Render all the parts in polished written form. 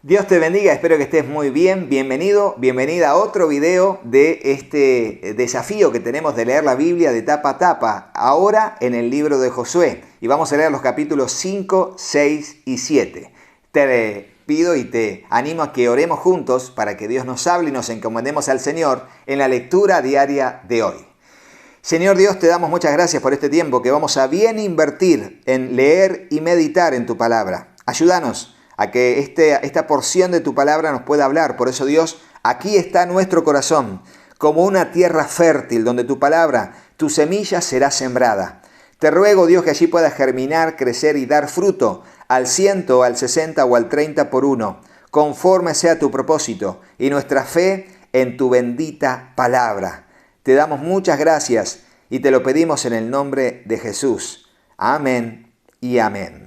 Dios te bendiga, espero que estés muy bien. Bienvenido, bienvenida a otro video de este desafío que tenemos de leer la Biblia de tapa a tapa, ahora en el libro de Josué. Y vamos a leer los capítulos 5, 6 y 7. Te pido y te animo a que oremos juntos para que Dios nos hable y nos encomendemos al Señor en la lectura diaria de hoy. Señor Dios, te damos muchas gracias por este tiempo que vamos a bien invertir en leer y meditar en tu palabra. Ayúdanos a que esta porción de tu palabra nos pueda hablar. Por eso, Dios, aquí está nuestro corazón, como una tierra fértil donde tu palabra, tu semilla será sembrada. Te ruego, Dios, que allí pueda germinar, crecer y dar fruto al 100, al 60 o al 30 por uno, conforme sea tu propósito y nuestra fe en tu bendita palabra. Te damos muchas gracias y te lo pedimos en el nombre de Jesús. Amén y amén.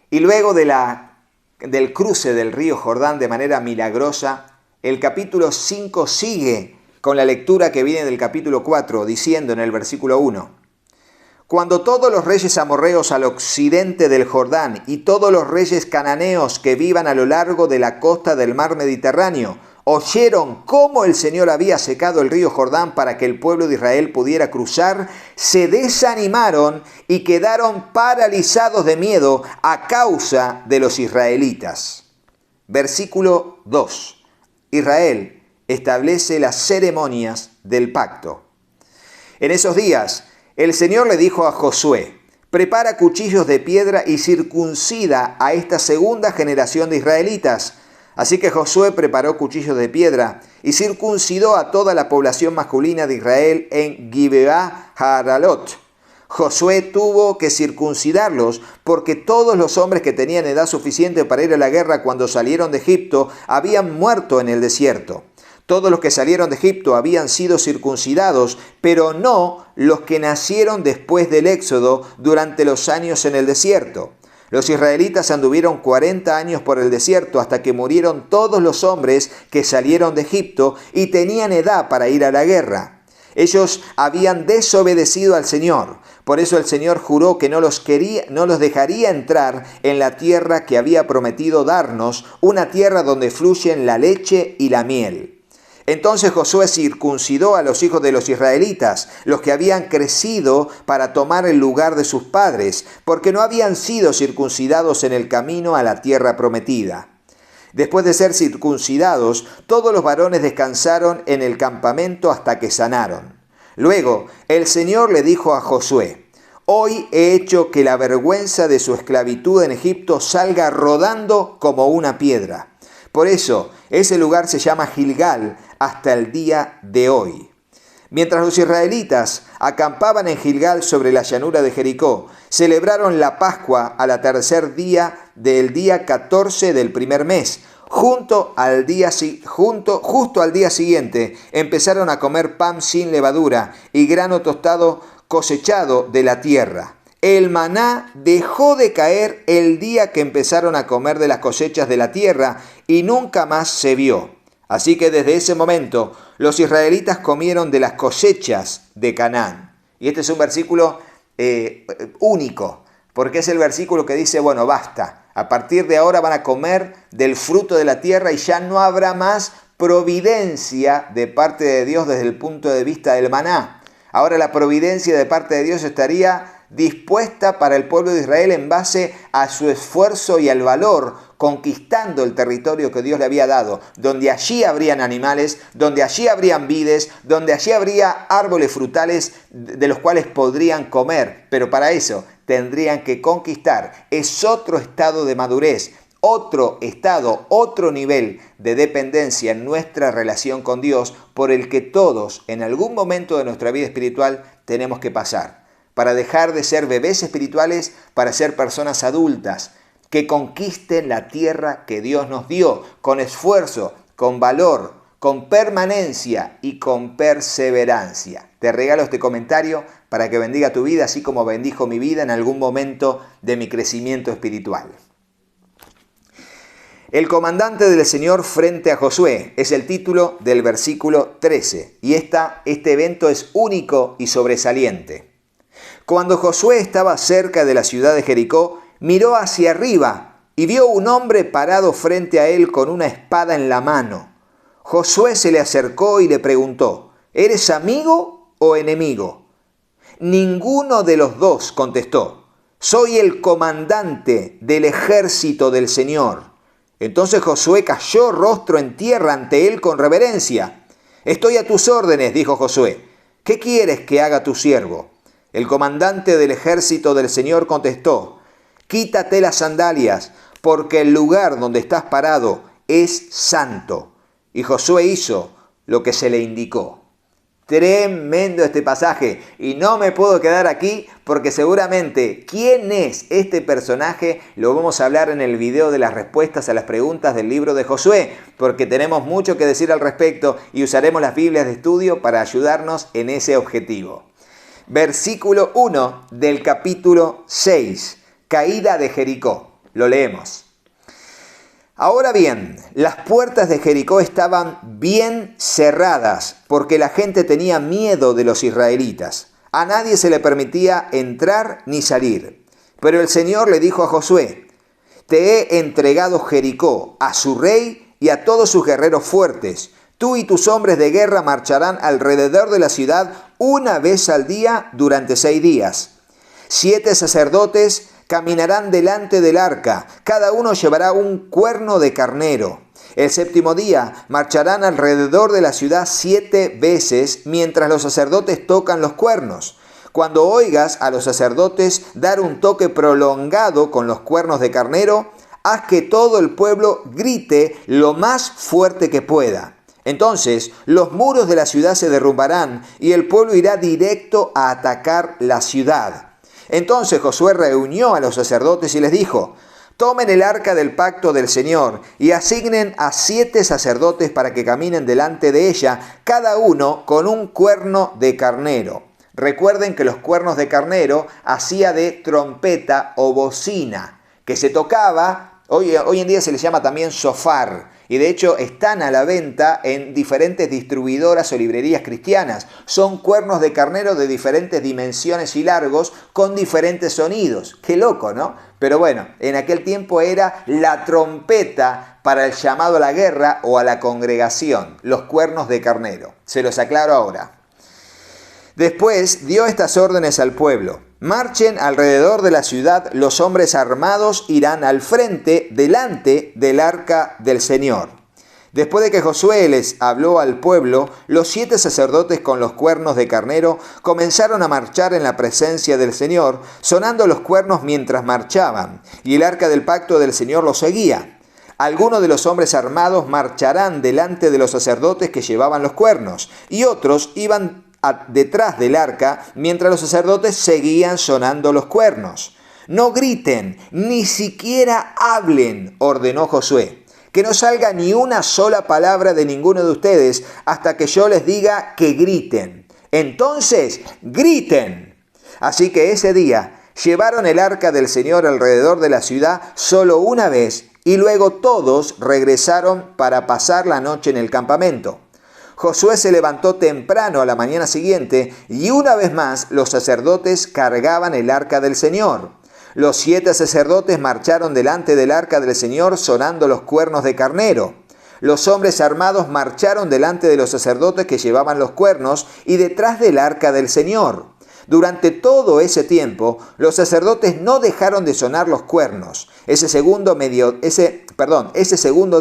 Y luego del cruce del río Jordán de manera milagrosa, el capítulo 5 sigue con la lectura que viene del capítulo 4, diciendo en el versículo 1: Cuando todos los reyes amorreos al occidente del Jordán y todos los reyes cananeos que vivan a lo largo de la costa del mar Mediterráneo oyeron cómo el Señor había secado el río Jordán para que el pueblo de Israel pudiera cruzar, se desanimaron y quedaron paralizados de miedo a causa de los israelitas. Versículo 2. Israel establece las ceremonias del pacto. En esos días, el Señor le dijo a Josué: prepara cuchillos de piedra y circuncida a esta segunda generación de israelitas. Así que Josué preparó cuchillos de piedra y circuncidó a toda la población masculina de Israel en Gibeá Haaralot. Josué tuvo que circuncidarlos porque todos los hombres que tenían edad suficiente para ir a la guerra cuando salieron de Egipto habían muerto en el desierto. Todos los que salieron de Egipto habían sido circuncidados, pero no los que nacieron después del éxodo durante los años en el desierto. Los israelitas anduvieron 40 años por el desierto hasta que murieron todos los hombres que salieron de Egipto y tenían edad para ir a la guerra. Ellos habían desobedecido al Señor. Por eso el Señor juró que no los dejaría entrar en la tierra que había prometido darnos, una tierra donde fluyen la leche y la miel. Entonces Josué circuncidó a los hijos de los israelitas, los que habían crecido para tomar el lugar de sus padres, porque no habían sido circuncidados en el camino a la tierra prometida. Después de ser circuncidados, todos los varones descansaron en el campamento hasta que sanaron. Luego el Señor le dijo a Josué: hoy he hecho que la vergüenza de su esclavitud en Egipto salga rodando como una piedra. Por eso ese lugar se llama Gilgal hasta el día de hoy. Mientras los israelitas acampaban en Gilgal sobre la llanura de Jericó, celebraron la Pascua al tercer día del día 14 del primer mes. Justo al día siguiente empezaron a comer pan sin levadura y grano tostado cosechado de la tierra. El maná dejó de caer el día que empezaron a comer de las cosechas de la tierra y nunca más se vio. Así que desde ese momento los israelitas comieron de las cosechas de Canaán. Y este es un versículo único, porque es el versículo que dice, bueno, basta. A partir de ahora van a comer del fruto de la tierra y ya no habrá más providencia de parte de Dios desde el punto de vista del maná. Ahora la providencia de parte de Dios estaría dispuesta para el pueblo de Israel en base a su esfuerzo y al valor, conquistando el territorio que Dios le había dado, donde allí habrían animales, donde allí habrían vides, donde allí habría árboles frutales de los cuales podrían comer, pero para eso tendrían que conquistar. Es otro estado de madurez, otro estado, otro nivel de dependencia en nuestra relación con Dios por el que todos en algún momento de nuestra vida espiritual tenemos que pasar, para dejar de ser bebés espirituales, para ser personas adultas, que conquisten la tierra que Dios nos dio, con esfuerzo, con valor, con permanencia y con perseverancia. Te regalo este comentario para que bendiga tu vida, así como bendijo mi vida en algún momento de mi crecimiento espiritual. El comandante del Señor frente a Josué es el título del versículo 13, y este evento es único y sobresaliente. Cuando Josué estaba cerca de la ciudad de Jericó, miró hacia arriba y vio un hombre parado frente a él con una espada en la mano. Josué se le acercó y le preguntó, ¿eres amigo o enemigo? Ninguno de los dos, contestó. Soy el comandante del ejército del Señor. Entonces Josué cayó rostro en tierra ante él con reverencia. Estoy a tus órdenes, dijo Josué. ¿Qué quieres que haga tu siervo? El comandante del ejército del Señor contestó, quítate las sandalias, porque el lugar donde estás parado es santo. Y Josué hizo lo que se le indicó. Tremendo este pasaje y no me puedo quedar aquí porque seguramente quién es este personaje lo vamos a hablar en el video de las respuestas a las preguntas del libro de Josué, porque tenemos mucho que decir al respecto y usaremos las Biblias de estudio para ayudarnos en ese objetivo. Versículo 1 del capítulo 6, caída de Jericó. Lo leemos. Ahora bien, las puertas de Jericó estaban bien cerradas porque la gente tenía miedo de los israelitas. A nadie se le permitía entrar ni salir. Pero el Señor le dijo a Josué, te he entregado Jericó a su rey y a todos sus guerreros fuertes. Tú y tus hombres de guerra marcharán alrededor de la ciudad una vez al día durante 6 días. 7 sacerdotes caminarán delante del arca, cada uno llevará un cuerno de carnero. El 7º día marcharán alrededor de la ciudad 7 veces mientras los sacerdotes tocan los cuernos. Cuando oigas a los sacerdotes dar un toque prolongado con los cuernos de carnero, haz que todo el pueblo grite lo más fuerte que pueda. Entonces los muros de la ciudad se derrumbarán y el pueblo irá directo a atacar la ciudad. Entonces Josué reunió a los sacerdotes y les dijo, tomen el arca del pacto del Señor y asignen a 7 sacerdotes para que caminen delante de ella, cada uno con un cuerno de carnero. Recuerden que los cuernos de carnero hacía de trompeta o bocina, que se tocaba, hoy en día se les llama también shofar. Y de hecho están a la venta en diferentes distribuidoras o librerías cristianas. Son cuernos de carnero de diferentes dimensiones y largos con diferentes sonidos. Qué loco, ¿no? Pero bueno, en aquel tiempo era la trompeta para el llamado a la guerra o a la congregación. Los cuernos de carnero. Se los aclaro ahora. Después dio estas órdenes al pueblo. Marchen alrededor de la ciudad, los hombres armados irán al frente, delante del arca del Señor. Después de que Josué les habló al pueblo, los 7 sacerdotes con los cuernos de carnero comenzaron a marchar en la presencia del Señor, sonando los cuernos mientras marchaban, y el arca del pacto del Señor los seguía. Algunos de los hombres armados marcharán delante de los sacerdotes que llevaban los cuernos, y otros iban detrás del arca mientras los sacerdotes seguían sonando los cuernos. No griten, ni siquiera hablen, ordenó Josué. Que no salga ni una sola palabra de ninguno de ustedes hasta que yo les diga que griten. Entonces, griten. Así que ese día llevaron el arca del Señor alrededor de la ciudad solo una vez y luego todos regresaron para pasar la noche en el campamento. Josué se levantó temprano a la mañana siguiente y una vez más los sacerdotes cargaban el arca del Señor. Los 7 sacerdotes marcharon delante del arca del Señor sonando los cuernos de carnero. Los hombres armados marcharon delante de los sacerdotes que llevaban los cuernos y detrás del arca del Señor. Durante todo ese tiempo, los sacerdotes no dejaron de sonar los cuernos. Ese segundo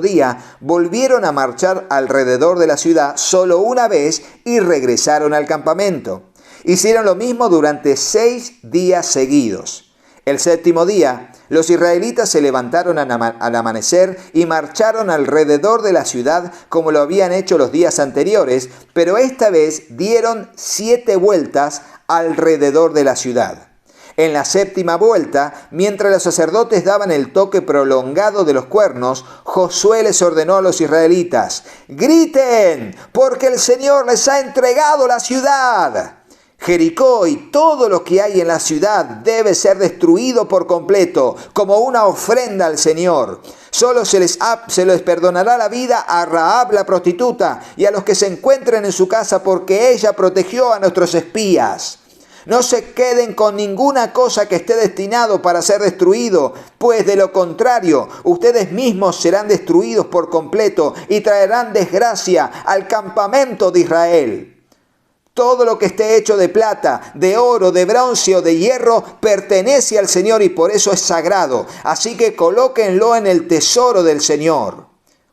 día volvieron a marchar alrededor de la ciudad solo una vez y regresaron al campamento. Hicieron lo mismo durante 6 días seguidos. El 7º día, los israelitas se levantaron al amanecer y marcharon alrededor de la ciudad como lo habían hecho los días anteriores, pero esta vez dieron 7 vueltas alrededor de la ciudad. En la 7ª vuelta, mientras los sacerdotes daban el toque prolongado de los cuernos, Josué les ordenó a los israelitas: ¡griten! Porque el Señor les ha entregado la ciudad. Jericó y todo lo que hay en la ciudad debe ser destruido por completo, como una ofrenda al Señor. Solo se les perdonará la vida a Rahab la prostituta y a los que se encuentren en su casa, porque ella protegió a nuestros espías. No se queden con ninguna cosa que esté destinado para ser destruido, pues de lo contrario, ustedes mismos serán destruidos por completo y traerán desgracia al campamento de Israel. Todo lo que esté hecho de plata, de oro, de bronce o de hierro pertenece al Señor y por eso es sagrado. Así que colóquenlo en el tesoro del Señor.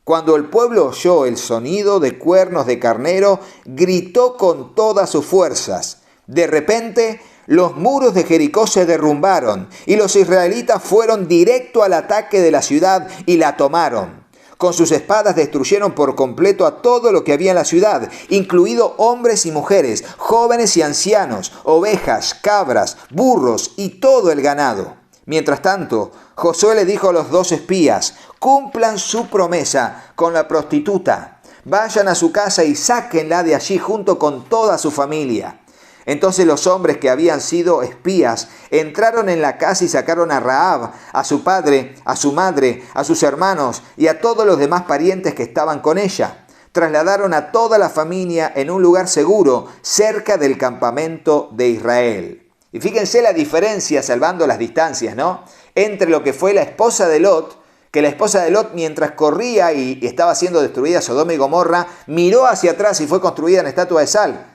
Cuando el pueblo oyó el sonido de cuernos de carnero, gritó con todas sus fuerzas. De repente, los muros de Jericó se derrumbaron y los israelitas fueron directo al ataque de la ciudad y la tomaron. Con sus espadas destruyeron por completo a todo lo que había en la ciudad, incluido hombres y mujeres, jóvenes y ancianos, ovejas, cabras, burros y todo el ganado. Mientras tanto, Josué le dijo a los 2 espías: cumplan su promesa con la prostituta. Vayan a su casa y sáquenla de allí junto con toda su familia. Entonces los hombres que habían sido espías entraron en la casa y sacaron a Rahab, a su padre, a su madre, a sus hermanos y a todos los demás parientes que estaban con ella. Trasladaron a toda la familia en un lugar seguro, cerca del campamento de Israel. Y fíjense la diferencia, salvando las distancias, ¿no?, entre lo que fue la esposa de Lot, que la esposa de Lot, mientras corría y estaba siendo destruida Sodoma y Gomorra, miró hacia atrás y fue construida en estatua de sal.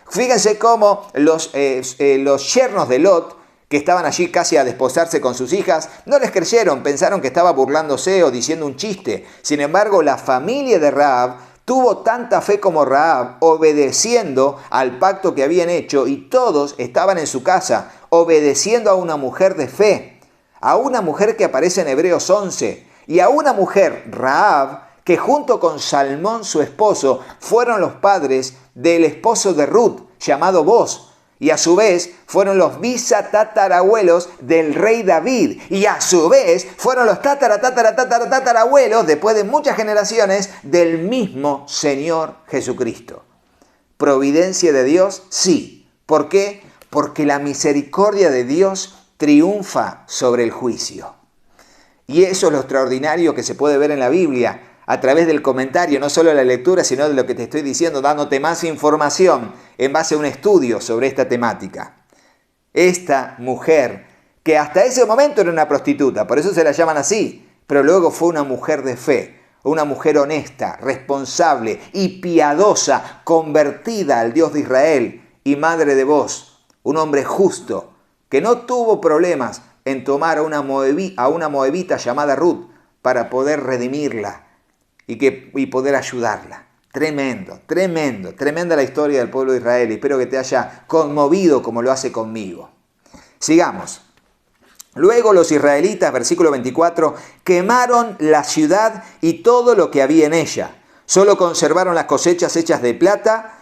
Fíjense cómo los yernos de Lot, que estaban allí casi a desposarse con sus hijas, no les creyeron, pensaron que estaba burlándose o diciendo un chiste. Sin embargo, la familia de Rahab tuvo tanta fe como Rahab, obedeciendo al pacto que habían hecho, y todos estaban en su casa, obedeciendo a una mujer de fe, a una mujer que aparece en Hebreos 11, y a una mujer, Rahab, que junto con Salmón, su esposo, fueron los padres del esposo de Ruth, llamado Boz, y a su vez fueron los bisatatarabuelos del rey David, y a su vez fueron los tatarabuelos, después de muchas generaciones, del mismo Señor Jesucristo. ¿Providencia de Dios? Sí. ¿Por qué? Porque la misericordia de Dios triunfa sobre el juicio. Y eso es lo extraordinario que se puede ver en la Biblia, a través del comentario, no solo de la lectura, sino de lo que te estoy diciendo, dándote más información en base a un estudio sobre esta temática. Esta mujer, que hasta ese momento era una prostituta, por eso se la llaman así, pero luego fue una mujer de fe, una mujer honesta, responsable y piadosa, convertida al Dios de Israel y madre de Boz, un hombre justo, que no tuvo problemas en tomar a una moabita llamada Ruth para poder redimirla y poder ayudarla. Tremenda la historia del pueblo de Israel. Y espero que te haya conmovido como lo hace conmigo. Sigamos. Luego los israelitas, versículo 24, quemaron la ciudad y todo lo que había en ella. Solo conservaron las cosechas hechas de plata,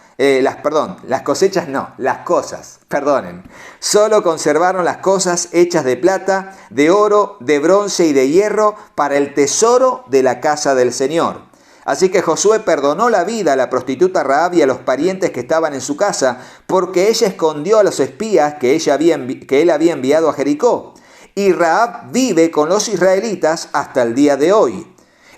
Solo conservaron las cosas hechas de plata, de oro, de bronce y de hierro para el tesoro de la casa del Señor. Así que Josué perdonó la vida a la prostituta Rahab y a los parientes que estaban en su casa, porque ella escondió a los espías que él había enviado a Jericó. Y Rahab vive con los israelitas hasta el día de hoy.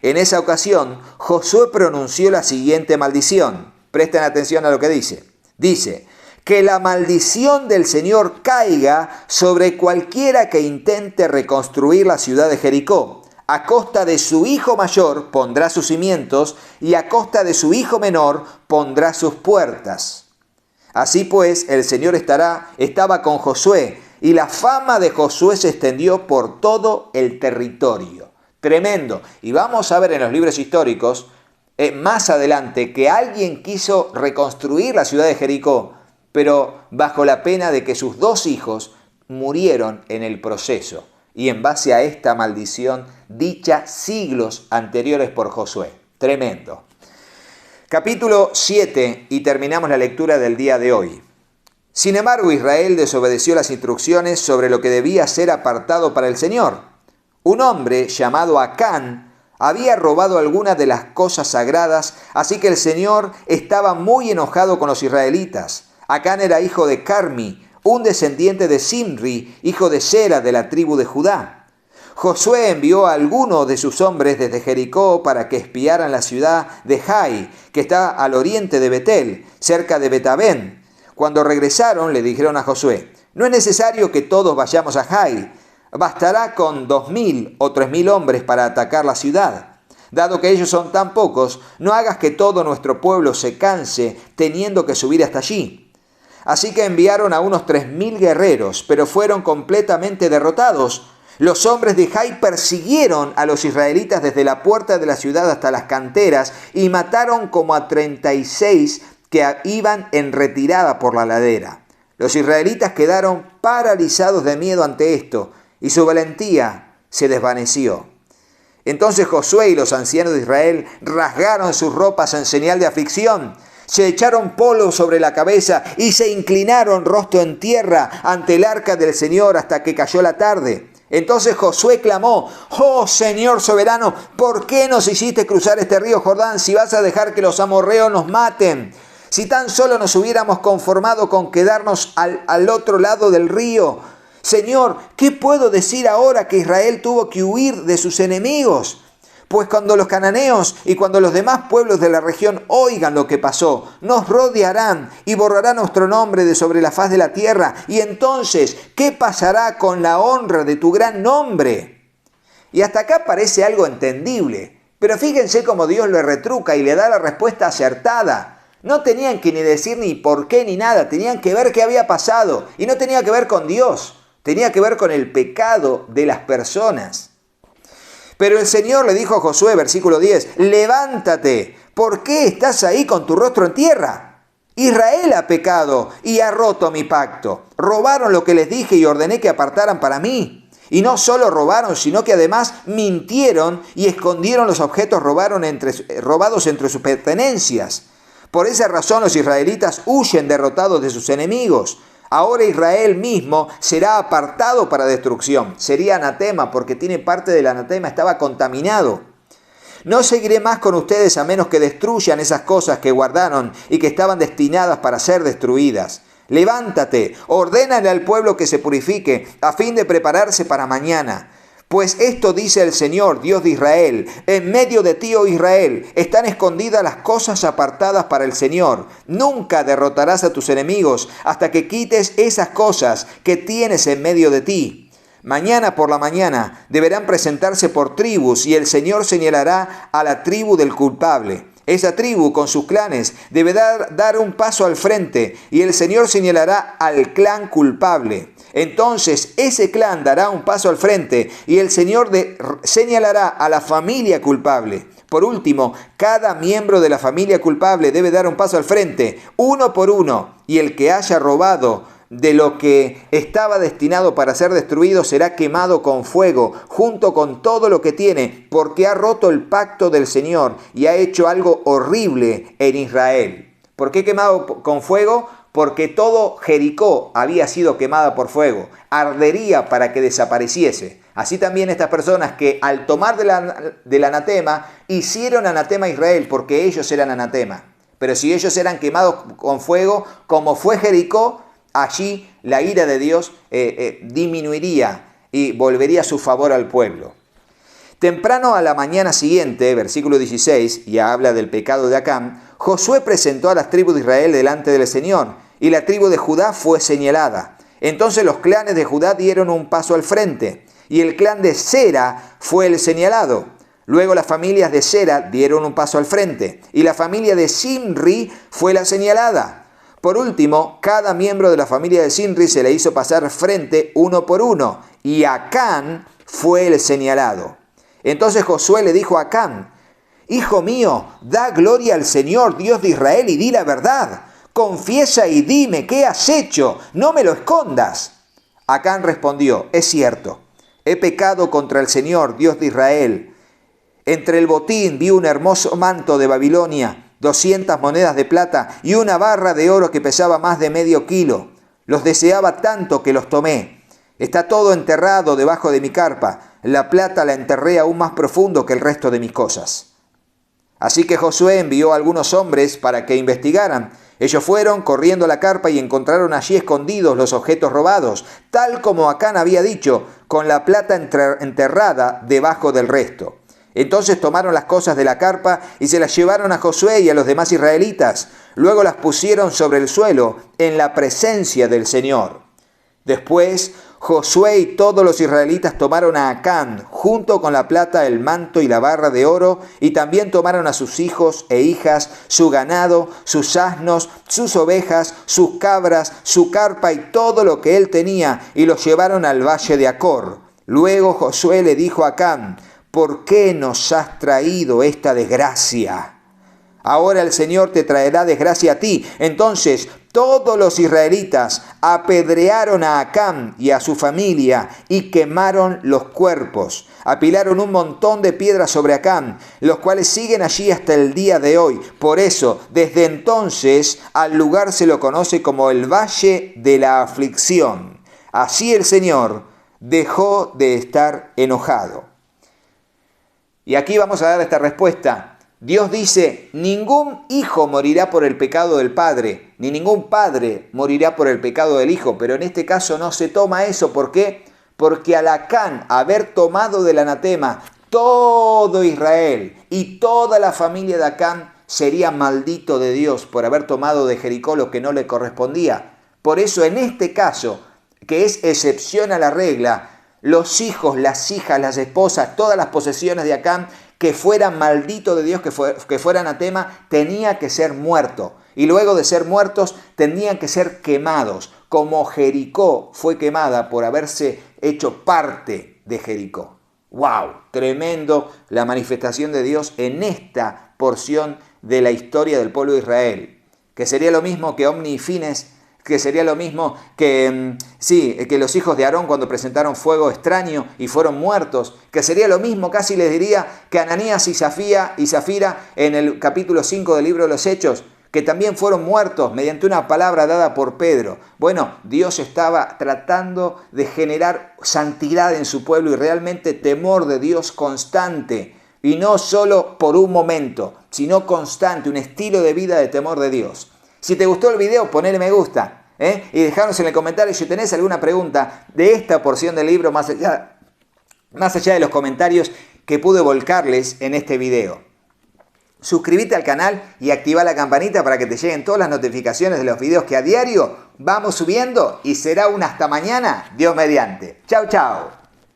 En esa ocasión, Josué pronunció la siguiente maldición. Presten atención a lo que dice. Dice: que la maldición del Señor caiga sobre cualquiera que intente reconstruir la ciudad de Jericó. A costa de su hijo mayor pondrá sus cimientos y a costa de su hijo menor pondrá sus puertas. Así pues, el Señor estaba con Josué, y la fama de Josué se extendió por todo el territorio. Tremendo. Y vamos a ver en los libros históricos más adelante que alguien quiso reconstruir la ciudad de Jericó, pero bajo la pena de que sus 2 hijos murieron en el proceso, y en base a esta maldición dicha siglos anteriores por Josué. Tremendo. Capítulo 7, y terminamos la lectura del día de hoy. Sin embargo, Israel desobedeció las instrucciones sobre lo que debía ser apartado para el Señor. Un hombre llamado Acán había robado algunas de las cosas sagradas, así que el Señor estaba muy enojado con los israelitas. Acán era hijo de Carmi, un descendiente de Simri, hijo de Sera de la tribu de Judá. Josué envió a algunos de sus hombres desde Jericó para que espiaran la ciudad de Jai, que está al oriente de Betel, cerca de Betabén. Cuando regresaron, le dijeron a Josué: no es necesario que todos vayamos a Jai. Bastará con 2.000 o 3.000 hombres para atacar la ciudad. Dado que ellos son tan pocos, no hagas que todo nuestro pueblo se canse teniendo que subir hasta allí. Así que enviaron a unos 3.000 guerreros, pero fueron completamente derrotados. Los hombres de Jai persiguieron a los israelitas desde la puerta de la ciudad hasta las canteras y mataron como a 36 que iban en retirada por la ladera. Los israelitas quedaron paralizados de miedo ante esto y su valentía se desvaneció. Entonces Josué y los ancianos de Israel rasgaron sus ropas en señal de aflicción, se echaron polvo sobre la cabeza y se inclinaron rostro en tierra ante el arca del Señor hasta que cayó la tarde. Entonces Josué clamó: «Oh Señor soberano, ¿por qué nos hiciste cruzar este río Jordán si vas a dejar que los amorreos nos maten? Si tan solo nos hubiéramos conformado con quedarnos al otro lado del río. Señor, ¿qué puedo decir ahora que Israel tuvo que huir de sus enemigos? Pues cuando los cananeos y cuando los demás pueblos de la región oigan lo que pasó, nos rodearán y borrarán nuestro nombre de sobre la faz de la tierra. Y entonces, ¿qué pasará con la honra de tu gran nombre?». Y hasta acá parece algo entendible, pero fíjense cómo Dios le retruca y le da la respuesta acertada. No tenían que ni decir ni por qué ni nada, tenían que ver qué había pasado. Y no tenía que ver con Dios, tenía que ver con el pecado de las personas. Pero el Señor le dijo a Josué, versículo 10, «Levántate, ¿por qué estás ahí con tu rostro en tierra? Israel ha pecado y ha roto mi pacto. Robaron lo que les dije y ordené que apartaran para mí. Y no solo robaron, sino que además mintieron y escondieron los objetos robados entre sus pertenencias. Por esa razón los israelitas huyen derrotados de sus enemigos. Ahora Israel mismo será apartado para destrucción. Sería anatema porque tiene parte del anatema, estaba contaminado. No seguiré más con ustedes a menos que destruyan esas cosas que guardaron y que estaban destinadas para ser destruidas. Levántate, ordénale al pueblo que se purifique a fin de prepararse para mañana. Pues esto dice el Señor, Dios de Israel: en medio de ti, oh Israel, están escondidas las cosas apartadas para el Señor. Nunca derrotarás a tus enemigos hasta que quites esas cosas que tienes en medio de ti. Mañana por la mañana deberán presentarse por tribus y el Señor señalará a la tribu del culpable. Esa tribu con sus clanes debe dar un paso al frente y el Señor señalará al clan culpable. Entonces ese clan dará un paso al frente y el Señor señalará a la familia culpable. Por último, cada miembro de la familia culpable debe dar un paso al frente, uno por uno, y el que haya robado de lo que estaba destinado para ser destruido será quemado con fuego, junto con todo lo que tiene, porque ha roto el pacto del Señor y ha hecho algo horrible en Israel. ¿Por qué quemado con fuego? Porque todo Jericó había sido quemada por fuego, ardería para que desapareciese. Así también estas personas que al tomar del anatema, hicieron anatema a Israel porque ellos eran anatema. Pero si ellos eran quemados con fuego, como fue Jericó, allí la ira de Dios disminuiría y volvería a su favor al pueblo. Temprano a la mañana siguiente, versículo 16, ya habla del pecado de Acán, Josué presentó a las tribus de Israel delante del Señor, y la tribu de Judá fue señalada. Entonces los clanes de Judá dieron un paso al frente, y el clan de Sera fue el señalado. Luego las familias de Sera dieron un paso al frente, y la familia de Simri fue la señalada. Por último, cada miembro de la familia de Simri se le hizo pasar frente uno por uno, y Acán fue el señalado. Entonces Josué le dijo a Acán: «Hijo mío, da gloria al Señor, Dios de Israel, y di la verdad. Confiesa y dime qué has hecho, no me lo escondas». Acán respondió: «Es cierto, he pecado contra el Señor, Dios de Israel. Entre el botín vi un hermoso manto de Babilonia, 200 monedas de plata y una barra de oro que pesaba más de medio kilo. Los deseaba tanto que los tomé. Está todo enterrado debajo de mi carpa. La plata la enterré aún más profundo que el resto de mis cosas». Así que Josué envió a algunos hombres para que investigaran. Ellos fueron corriendo a la carpa y encontraron allí escondidos los objetos robados, tal como Acán había dicho, con la plata enterrada debajo del resto. Entonces tomaron las cosas de la carpa y se las llevaron a Josué y a los demás israelitas. Luego las pusieron sobre el suelo en la presencia del Señor. Después Josué y todos los israelitas tomaron a Acán, junto con la plata, el manto y la barra de oro, y también tomaron a sus hijos e hijas, su ganado, sus asnos, sus ovejas, sus cabras, su carpa y todo lo que él tenía, y los llevaron al valle de Acor. Luego Josué le dijo a Acán: ¿por qué nos has traído esta desgracia? Ahora el Señor te traerá desgracia a ti. Entonces todos los israelitas apedrearon a Acán y a su familia y quemaron los cuerpos. Apilaron un montón de piedras sobre Acán, los cuales siguen allí hasta el día de hoy. Por eso, desde entonces, al lugar se lo conoce como el Valle de la Aflicción. Así el Señor dejó de estar enojado. Y aquí vamos a dar esta respuesta. Dios dice: ningún hijo morirá por el pecado del padre, ni ningún padre morirá por el pecado del hijo. Pero en este caso no se toma eso. ¿Por qué? Porque al Acán haber tomado del anatema todo Israel y toda la familia de Acán, sería maldito de Dios por haber tomado de Jericó lo que no le correspondía. Por eso en este caso, que es excepción a la regla, los hijos, las hijas, las esposas, todas las posesiones de Acán que fueran malditos de Dios, que fueran anatema, tenía que ser muerto. Y luego de ser muertos, tenían que ser quemados, como Jericó fue quemada por haberse hecho parte de Jericó. ¡Wow! Tremendo la manifestación de Dios en esta porción de la historia del pueblo de Israel. Que sería lo mismo que Omni y Fines, que sería lo mismo que los hijos de Aarón cuando presentaron fuego extraño y fueron muertos, que sería lo mismo, casi les diría, que Ananías y Zafira en el capítulo 5 del libro de los Hechos, que también fueron muertos mediante una palabra dada por Pedro. Bueno, Dios estaba tratando de generar santidad en su pueblo y realmente temor de Dios constante, y no solo por un momento, sino constante, un estilo de vida de temor de Dios. Si te gustó el video, ponle me gusta, y dejaros en el comentario si tenés alguna pregunta de esta porción del libro, más allá de los comentarios que pude volcarles en este video. Suscríbete al canal y activa la campanita para que te lleguen todas las notificaciones de los videos que a diario vamos subiendo, y será un hasta mañana, Dios mediante. Chau, chau.